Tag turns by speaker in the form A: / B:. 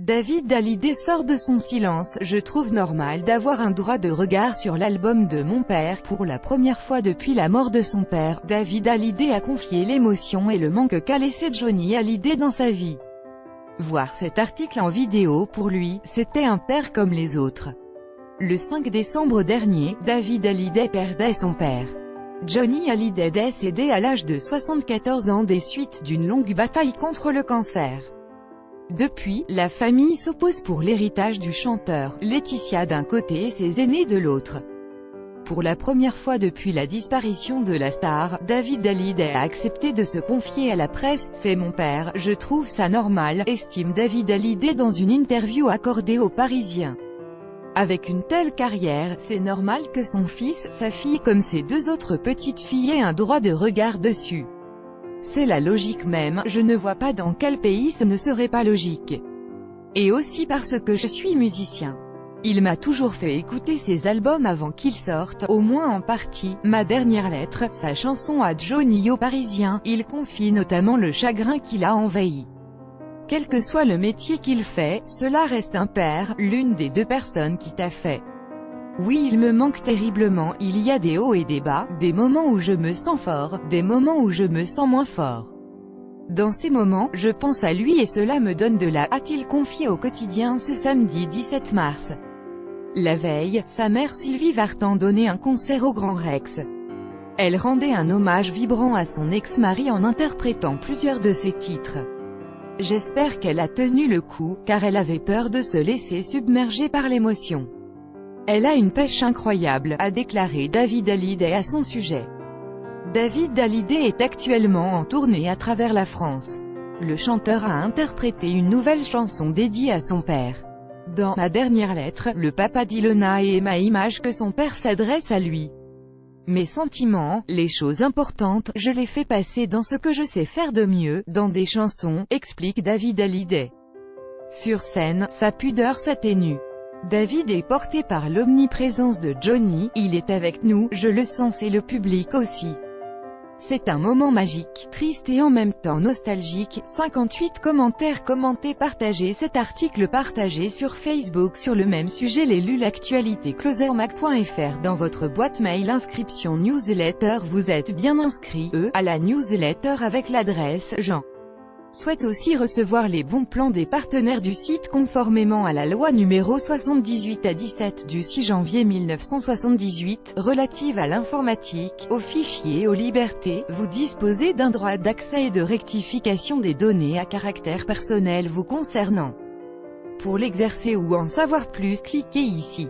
A: David Hallyday sort de son silence. Je trouve normal d'avoir un droit de regard sur l'album de mon père. Pour la première fois depuis la mort de son père, David Hallyday a confié l'émotion et le manque qu'a laissé Johnny Hallyday dans sa vie. Voir cet article en vidéo, pour lui, c'était un père comme les autres. Le 5 décembre dernier, David Hallyday perdait son père. Johnny Hallyday décédé à l'âge de 74 ans des suites d'une longue bataille contre le cancer. Depuis, la famille s'oppose pour l'héritage du chanteur, Laetitia d'un côté et ses aînés de l'autre. Pour la première fois depuis la disparition de la star, David Hallyday a accepté de se confier à la presse. C'est mon père, je trouve ça normal, estime David Hallyday dans une interview accordée aux Parisiens. Avec une telle carrière, c'est normal que son fils, sa fille comme ses deux autres petites filles aient un droit de regard dessus. C'est la logique même, je ne vois pas dans quel pays ce ne serait pas logique. Et aussi parce que je suis musicien. Il m'a toujours fait écouter ses albums avant qu'ils sortent, au moins en partie. Ma dernière lettre, sa chanson à Johnny aux Parisiens, il confie notamment le chagrin qu'il a envahi. Quel que soit le métier qu'il fait, cela reste un père, l'une des deux personnes qui t'a fait. Oui, il me manque terriblement, il y a des hauts et des bas, des moments où je me sens fort, des moments où je me sens moins fort. Dans ces moments, je pense à lui et cela me donne de la, a-t-il confié au Quotidien ce samedi 17 mars. La veille, sa mère Sylvie Vartan donnait un concert au Grand Rex. Elle rendait un hommage vibrant à son ex-mari en interprétant plusieurs de ses titres. J'espère qu'elle a tenu le coup, car elle avait peur de se laisser submerger par l'émotion. Elle a une pêche incroyable, a déclaré David Hallyday à son sujet. David Hallyday est actuellement en tournée à travers la France. Le chanteur a interprété une nouvelle chanson dédiée à son père. Dans Ma dernière lettre, le papa d'Ilona et Emma image que son père s'adresse à lui. Mes sentiments, les choses importantes, je les fais passer dans ce que je sais faire de mieux, dans des chansons, explique David Hallyday. Sur scène, sa pudeur s'atténue. David est porté par l'omniprésence de Johnny, il est avec nous, je le sens et le public aussi. C'est un moment magique, triste et en même temps nostalgique. 58 commentaires commentés partagés. Cet article partagé sur Facebook sur le même sujet. Les lu l'actualité closermag.fr dans votre boîte mail. Inscription newsletter. Vous êtes bien inscrit, à la newsletter avec l'adresse Jean. Souhaite aussi recevoir les bons plans des partenaires du site conformément à la loi numéro 78/17 du 6 janvier 1978, relative à l'informatique, aux fichiers et aux libertés. Vous disposez d'un droit d'accès et de rectification des données à caractère personnel vous concernant. Pour l'exercer ou en savoir plus, cliquez ici.